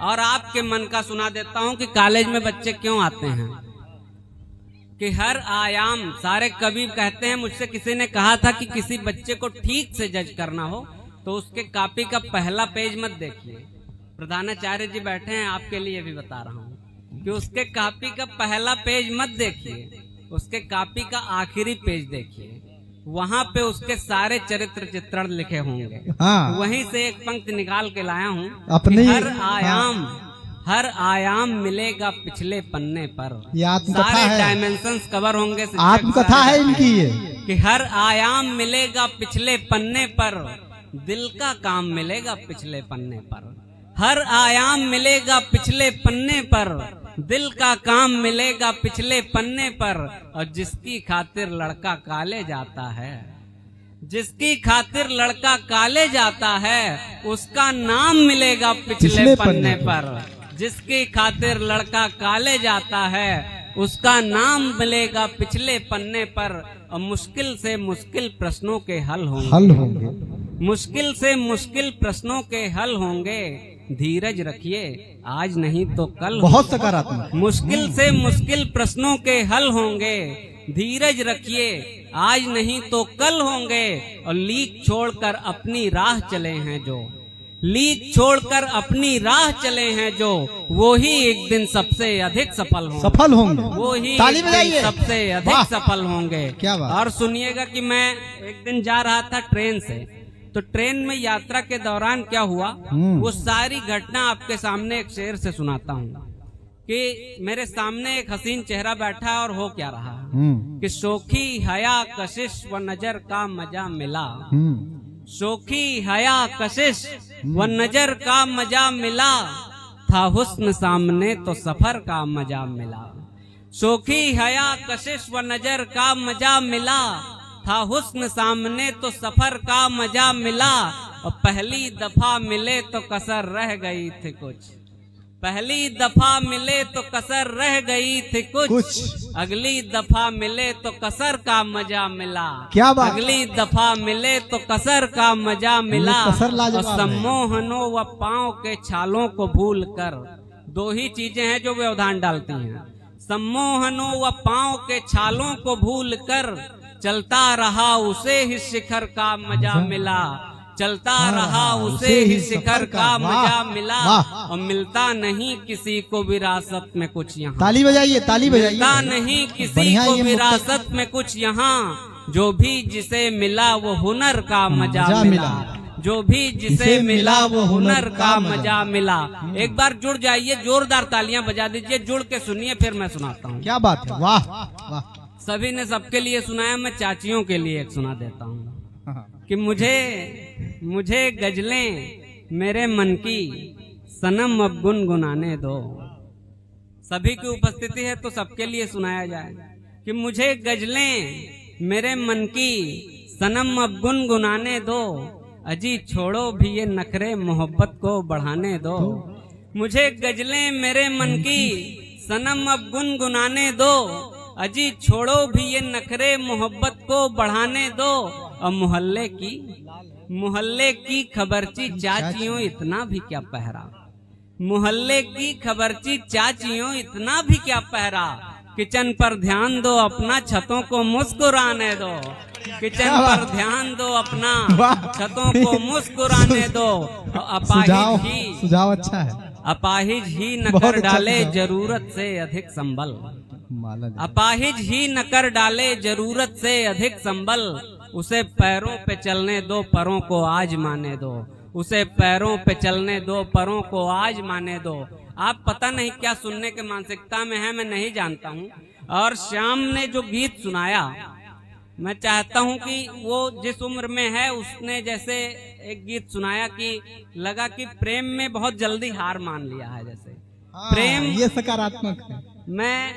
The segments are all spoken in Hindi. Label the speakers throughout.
Speaker 1: और आपके मन का सुना देता हूं कि कॉलेज में बच्चे क्यों आते हैं। कि हर आयाम, सारे कवि कहते हैं, मुझसे किसी ने कहा था कि किसी बच्चे को ठीक से जज करना हो तो उसके कॉपी का पहला पेज मत देखिए। प्रधानाचार्य जी बैठे हैं, आपके लिए भी बता रहा हूं कि उसके कॉपी का पहला पेज मत देखिए, उसके कॉपी का आखिरी पेज देखिए। वहां पे उसके सारे चरित्र चित्रण लिखे होंगे।
Speaker 2: हाँ।
Speaker 1: वहीं से एक पंक्ति निकाल के लाया हूं
Speaker 2: अपनी
Speaker 1: हर आयाम मिलेगा पिछले पन्ने पर।
Speaker 2: ये आत्मकथा
Speaker 1: सारे
Speaker 2: है,
Speaker 1: डायमेंशंस कवर होंगे।
Speaker 2: आत्मकथा है इनकी ये
Speaker 1: कि हर आयाम मिलेगा पिछले पन्ने पर, दिल का काम मिलेगा पिछले पन्ने पर। हर आयाम मिलेगा पिछले पन्ने पर, दिल का काम मिलेगा पिछले पन्ने पर। और जिसकी खातिर लड़का काले जाता है, जिसकी खातिर लड़का काले जाता है, उसका नाम मिलेगा पिछले पन्ने पर। जिसकी खातिर लड़का काले जाता है, उसका नाम मिलेगा पिछले पन्ने पर। और मुश्किल से मुश्किल प्रश्नों के हल होंगे, मुश्किल से मुश्किल प्रश्नों के हल होंगे। धीरज रखिए, आज नहीं तो कल।
Speaker 2: बहुत सकारात्मक।
Speaker 1: मुश्किल से मुश्किल प्रश्नों के हल होंगे। धीरज रखिए, आज नहीं तो कल होंगे। और लीक छोड़कर अपनी राह चले हैं जो, लीक छोड़कर अपनी राह चले हैं जो, वो ही एक दिन सबसे अधिक सफल होंगे। वो ही
Speaker 2: ताली बजाइए।
Speaker 1: सबसे अधिक सफल होंगे।
Speaker 2: क्या बात।
Speaker 1: और सुनिएगा कि मैं एक दिन जा रहा था ट्रेन से, तो ट्रेन में यात्रा के दौरान क्या हुआ, वो सारी घटना आपके सामने एक शेर से सुनाता हूँ। कि मेरे सामने एक हसीन चेहरा बैठा है और हो क्या रहा है कि शोखी हया कशिश व नजर का मजा मिला। शोखी हया कशिश व नजर का मजा मिला, था हुस्न सामने तो सफर का मजा मिला। शोखी हया कशिश व नजर का मजा मिला, था हुस्न सामने तो सफर का मजा मिला। और पहली दफा मिले तो कसर रह गई थी कुछ, पहली दफा मिले तो कसर रह गई थी कुछ। अगली दफा मिले तो कसर का मजा मिला।
Speaker 2: क्या बात।
Speaker 1: अगली दफा मिले तो कसर का मजा मिला। और
Speaker 2: है।
Speaker 1: सम्मोहनों व पांव के छालों को भूल कर, दो ही चीजें हैं जो व्यवधान डालती हैं। सम्मोहनों व पांव के छालों को भूल कर, चलता रहा उसे ही शिखर का मजा मिला। चलता रहा उसे ही शिखर का मजा मिला। और मिलता नहीं किसी को विरासत में कुछ यहाँ।
Speaker 2: ताली बजाइए, ताली बजाइए।
Speaker 1: मिलता नहीं किसी को विरासत में कुछ यहाँ, जो भी जिसे मिला वो हुनर का मजा मिला। जो भी जिसे मिला वो हुनर का मजा मिला। एक बार जुड़ जाइए, जोरदार तालियां बजा दीजिए, जुड़ के सुनिए, फिर मैं सुनाता हूँ।
Speaker 2: क्या बात है, वाह वाह।
Speaker 1: सभी ने सबके लिए सुनाया, मैं चाचियों के लिए एक सुना देता हूँ। कि मुझे गजलें मेरे मन की सनम अब गुनगुनाने दो। सभी की उपस्थिति है तो सबके लिए सुनाया जाए। कि मुझे गजलें मेरे मन की सनम अब गुनगुनाने दो, अजी छोड़ो भी ये नखरे मोहब्बत को बढ़ाने दो। मुझे गजलें मेरे मन की सनम अब गुनगुनाने दो, अजी छोड़ो भी ये नखरे मोहब्बत को बढ़ाने दो। और मोहल्ले की खबरची चाचियों इतना भी क्या पहरा, मोहल्ले की खबरची चाचियों इतना भी क्या पहरा। किचन पर ध्यान दो अपना, छतों को मुस्कुराने दो। किचन पर ध्यान दो अपना, छतों को मुस्कुराने दो।
Speaker 2: सुझाव अच्छा है।
Speaker 1: अपाहिज ही न कर डाले जरूरत से अधिक संबल। अपाहिज ही न कर डाले जरूरत से अधिक संबल। उसे पैरों पे चलने दो, परों को आज माने दो। उसे पैरों पे चलने दो, परों को आज माने दो। आप पता नहीं क्या सुनने के मानसिकता में है, मैं नहीं जानता हूँ। और श्याम ने जो गीत सुनाया, मैं चाहता हूँ कि वो जिस उम्र में है उसने जैसे एक गीत सुनाया कि लगा कि प्रेम में बहुत जल्दी हार मान लिया है। जैसे प्रेम,
Speaker 2: ये सकारात्मक है।
Speaker 1: मैं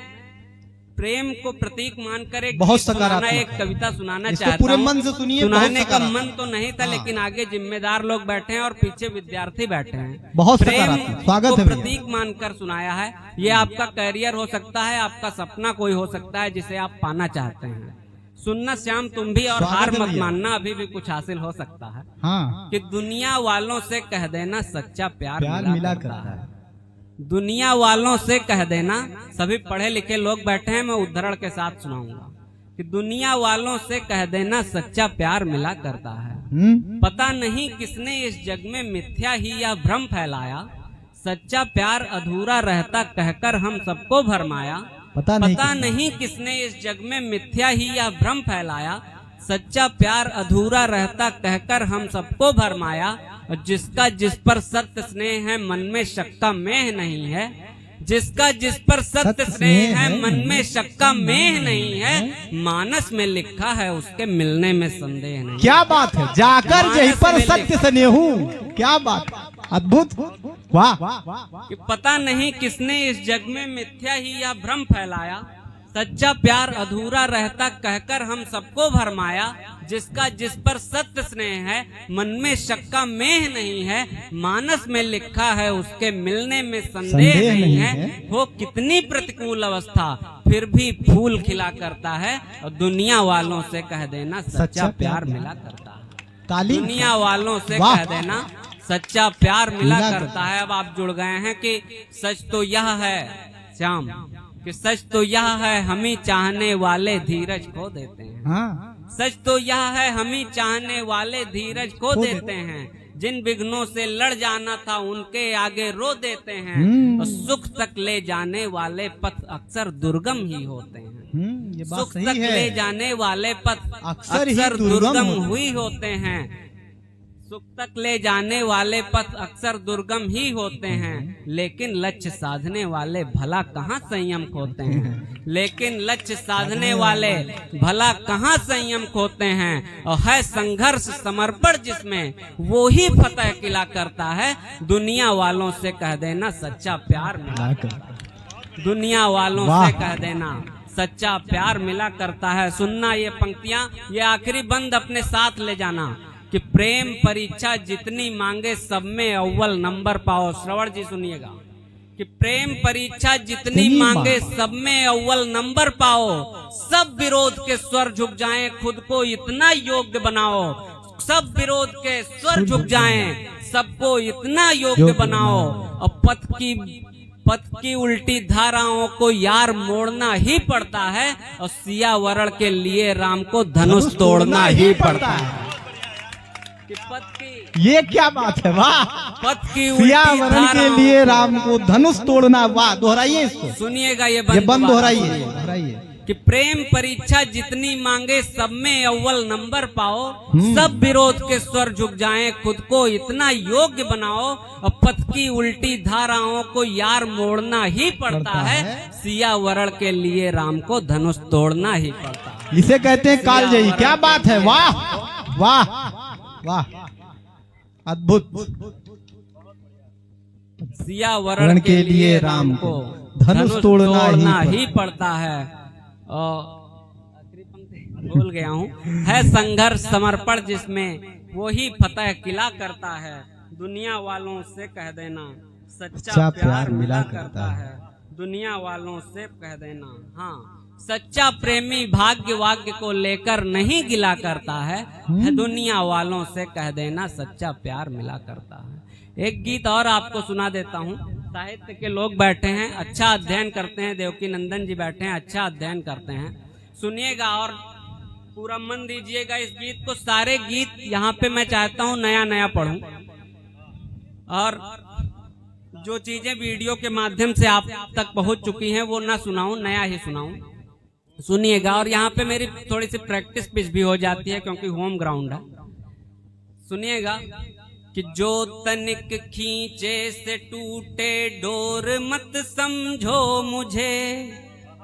Speaker 1: प्रेम को प्रतीक मानकर एक
Speaker 2: बहुत सकारात्मक
Speaker 1: एक कविता सुनाना चाहता हूँ।
Speaker 2: पूरे मन से सुनिए।
Speaker 1: सुनाने का मन तो नहीं था, लेकिन आगे जिम्मेदार लोग बैठे हैं और पीछे विद्यार्थी बैठे हैं।
Speaker 2: बहुत
Speaker 1: प्रेम
Speaker 2: स्वागत
Speaker 1: को
Speaker 2: है।
Speaker 1: प्रतीक मानकर सुनाया है। ये आपका करियर हो सकता है, आपका सपना कोई हो सकता है जिसे आप पाना चाहते हैं। सुनना श्याम तुम भी, और हार मत मानना, अभी भी कुछ हासिल हो सकता है।
Speaker 2: हाँ।
Speaker 1: कि दुनिया वालों से कह देना सच्चा प्यार मिला करता है। दुनिया वालों से कह देना, सभी पढ़े लिखे लोग बैठे हैं, मैं उद्धरण के साथ सुनाऊंगा कि दुनिया वालों से कह देना सच्चा प्यार मिला करता है। पता नहीं किसने इस जग में मिथ्या ही या भ्रम फैलाया, सच्चा प्यार अधूरा रहता कहकर हम सबको भरमाया। पता नहीं किसने इस जग में मिथ्या ही या भ्रम फैलाया, सच्चा प्यार अधूरा रहता कहकर हम सबको भरमाया। और जिसका जिस पर सत्य स्नेह है मन में शक का मेह नहीं है, जिसका जिस पर सत्य स्नेह है मन में शक का मेह नहीं है, मानस में लिखा है उसके मिलने में संदेह नहीं।
Speaker 2: क्या बात है, जाकर यहीं पर सत्य स्नेहू, क्या बात, अद्भुत, वाह।
Speaker 1: कि पता नहीं किसने इस जग में मिथ्या ही या भ्रम फैलाया, सच्चा प्यार अधूरा रहता कहकर हम सबको भरमाया। जिसका जिस पर सत्य स्नेह है मन में शक का मेह नहीं है, मानस में लिखा है उसके मिलने में संदेह नहीं है। वो कितनी प्रतिकूल अवस्था फिर भी फूल खिला करता है, और दुनिया वालों से कह देना सच्चा प्यार मिला करता है। दुनिया वालों से कह देना सच्चा प्यार मिला करता है। अब आप जुड़ गए हैं कि सच तो यह है श्याम, कि सच तो यह है हम ही चाहने वाले धीरज खो देते हैं। हाँ। सच तो यह है हम ही चाहने वाले धीरज खो देते हैं, जिन विघ्नों से लड़ जाना था उनके आगे रो देते हैं। और सुख तक ले जाने वाले पथ अक्सर दुर्गम ही होते हैं।
Speaker 2: ये बात
Speaker 1: सुख
Speaker 2: सही
Speaker 1: तक
Speaker 2: है।
Speaker 1: ले जाने वाले पथ
Speaker 2: अक्सर
Speaker 1: दुर्गम हुई होते हैं। सुख तक ले जाने वाले पथ अक्सर दुर्गम ही होते हैं, लेकिन लक्ष्य साधने वाले भला कहाँ संयम खोते हैं। लेकिन लक्ष्य साधने वाले भला कहाँ संयम खोते हैं। और है संघर्ष समर्पण जिसमें वो ही फतह किला करता है। दुनिया वालों से कह देना सच्चा प्यार मिला, दुनिया वालों से कह देना सच्चा प्यार मिला करता है। सुनना ये पंक्तियां, ये आखिरी बंद अपने साथ ले जाना कि प्रेम परीक्षा जितनी मांगे सब में अव्वल नंबर पाओ। श्रवण जी सुनिएगा कि प्रेम परीक्षा जितनी मांगे सब में अव्वल नंबर पाओ। सब विरोध के स्वर झुक जाएं, खुद को इतना योग्य बनाओ। सब विरोध के स्वर झुक जाएं, सबको इतना योग्य बनाओ। और पथ की उल्टी धाराओं को यार मोड़ना ही पड़ता है, और सिया वरण के लिए राम को धनुष तोड़ना ही पड़ता है।
Speaker 2: ये क्या बात है, वाह।
Speaker 1: पथ की
Speaker 2: सियावरण के लिए राम को धनुष तोड़ना, वाह। दोहराइए इसको,
Speaker 1: सुनिएगा ये
Speaker 2: बंद दोहराइए।
Speaker 1: कि प्रेम परीक्षा जितनी मांगे सब में अव्वल नंबर पाओ। सब विरोध के स्वर झुक जाएं, खुद को इतना योग्य बनाओ। और पथ की उल्टी धाराओं को यार मोड़ना ही पड़ता है, सियावरण के लिए राम को धनुष तोड़ना ही पड़ता है।
Speaker 2: इसे कहते हैं कालजयी। क्या बात है, वाह वाह वाह, अद्भुत।
Speaker 1: सियावरण के लिए राम को धनुष तोड़ना ही पड़ता है। और आखिरी पंक्ति भूल गया हूँ, है संघर्ष समर्पण जिसमें वो ही फतह किला करता है। दुनिया वालों से कह देना सच्चा प्यार मिला करता है। दुनिया वालों से कह देना, हाँ, सच्चा प्रेमी भाग्य वाग्य को लेकर नहीं गिला करता है। दुनिया वालों से कह देना सच्चा प्यार मिला करता है। एक गीत और आपको सुना देता हूँ। साहित्य के लोग बैठे हैं, अच्छा अध्ययन करते हैं। देवकी नंदन जी बैठे हैं, अच्छा अध्ययन करते हैं। सुनिएगा और पूरा मन दीजिएगा इस गीत को। सारे गीत यहाँ पे मैं चाहता हूँ नया नया पढ़ूं, और जो चीजें वीडियो के माध्यम से आप तक पहुंच चुकी हैं वो ना सुनाऊं, नया ही सुनाऊं। सुनिएगा, और यहाँ पे मेरी थोड़ी सी प्रैक्टिस पिच भी हो जाती है क्योंकि होम ग्राउंड है। सुनिएगा कि जो तनिक खींचे से टूटे डोर मत समझो मुझे।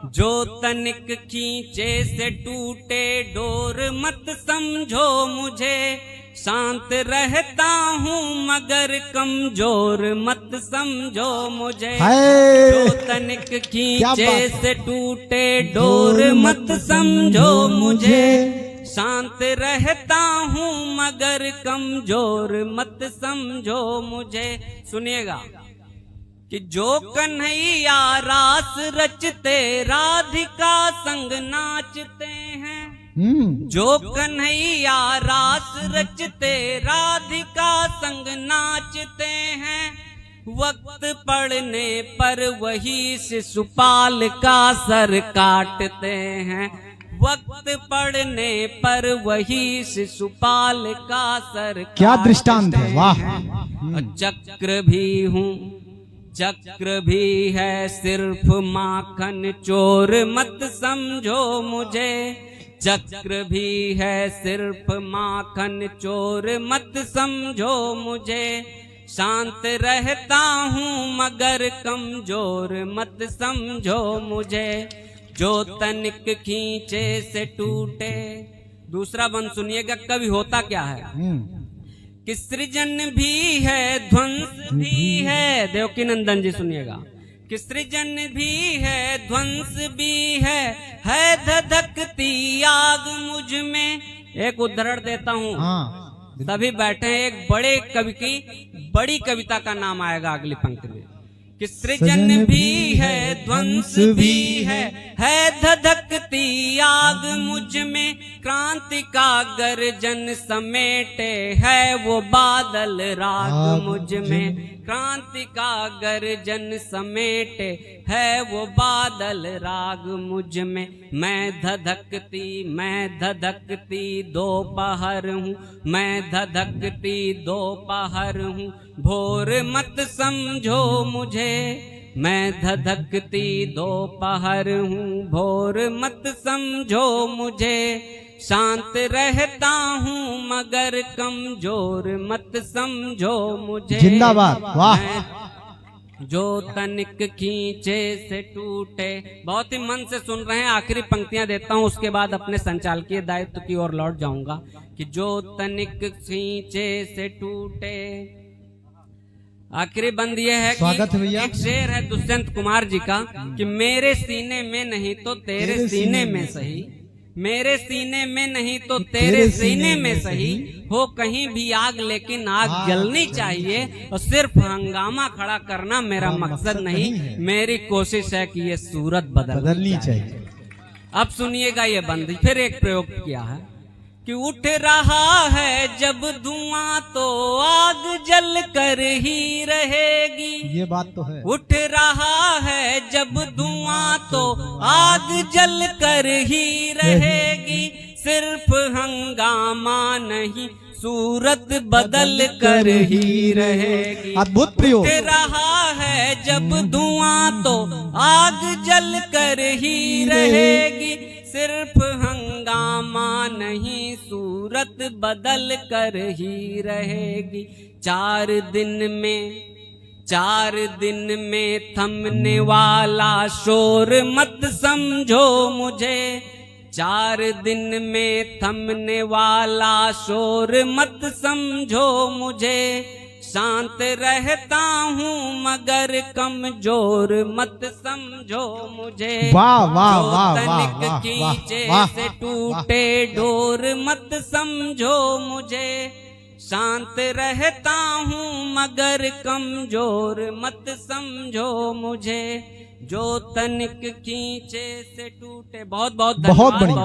Speaker 1: जो तनिक खींचे से टूटे डोर मत समझो मुझे। शांत रहता हूँ मगर कमजोर मत समझो मुझे। जो तनिक खींचे से टूटे डोर मत समझो मुझे। शांत रहता हूँ मगर कमजोर मत समझो मुझे। सुनिएगा कि जो कन्हैया रास रचते राधिका संग नाचते हैं। जो कन्हैया रास रचते राधिका संग नाचते हैं। वक्त पड़ने पर वही शिशुपाल का सर काटते हैं। वक्त पड़ने पर वही शिशुपाल का सर
Speaker 2: क्या दृष्टांत है, वाह।
Speaker 1: चक्र भी हूँ, चक्र भी है सिर्फ माखन चोर मत समझो मुझे। चक्र भी है सिर्फ माखन चोर मत समझो मुझे। शांत रहता हूँ मगर कमजोर मत समझो मुझे। जो तनिक खींचे से टूटे। दूसरा बंद सुनिएगा, कवि होता क्या है कि सृजन भी है ध्वंस भी है। देवकी नंदन जी सुनिएगा कि सृजन भी है ध्वंस भी है धधकती आग मुझ में। एक उदाहरण देता हूँ, सभी बैठे हैं, एक बड़े कवि की बड़ी कविता का नाम आएगा अगली पंक्ति में कि सृजन भी है ध्वंस भी है धधकती आग मुझ में। क्रांति का गर्जन समेटे है वो बादल राग मुझ में। क्रांति का गर्जन समेटे है वो बादल राग मुझ में। मैं धधकती दोपहर हूँ, मैं धधकती दोपहर हूँ, भोर मत समझो मुझे। मैं धधकती दोपहर हूँ, भोर मत समझो मुझे। शांत रहता हूँ मगर कमजोर मत समझो मुझे।
Speaker 2: जिंदाबाद, वाह।
Speaker 1: जो तनिक खींचे से टूटे। बहुत ही मन से सुन रहे हैं, आखिरी पंक्तियां देता हूं, उसके बाद अपने संचालकीय दायित्व की ओर लौट जाऊंगा कि जो तनिक खींचे से टूटे। आखिरी बंद यह है कि एक शेर है दुष्यंत कुमार जी का कि मेरे सीने में नहीं तो तेरे सीने में सही, मेरे सीने में नहीं तो तेरे सीने में सही, हो कहीं भी आग लेकिन आग जलनी चाहिए और सिर्फ हंगामा खड़ा करना मेरा मकसद नहीं। मेरी कोशिश है कि ये सूरत बदलनी चाहिए। अब सुनिएगा ये बंद, फिर एक प्रयोग किया है कि उठ रहा है जब धुआं तो आग जल कर ही रहेगी।
Speaker 2: ये बात तो है।
Speaker 1: उठ रहा है जब धुआं तो आग जल कर ही रहेगी। सिर्फ हंगामा नहीं सूरत बदल कर ही रहेगी।
Speaker 2: अद्भुत प्रयोग।
Speaker 1: उठ रहा है जब धुआं तो आग जल कर ही रहेगी। सिर्फ हंगामा नहीं सूरत बदल कर ही रहेगी। 4 दिन में थमने वाला शोर मत समझो मुझे। 4 दिन में थमने वाला शोर मत समझो मुझे। शांत रहता हूँ मगर कमजोर मत समझो मुझे।
Speaker 2: वाह वाह वाह
Speaker 1: तनिक खींचे से टूटे डोर मत समझो मुझे। शांत रहता हूँ मगर कमजोर मत समझो मुझे। जो तनिक खींचे से टूटे। बहुत बहुत धन्यवाद।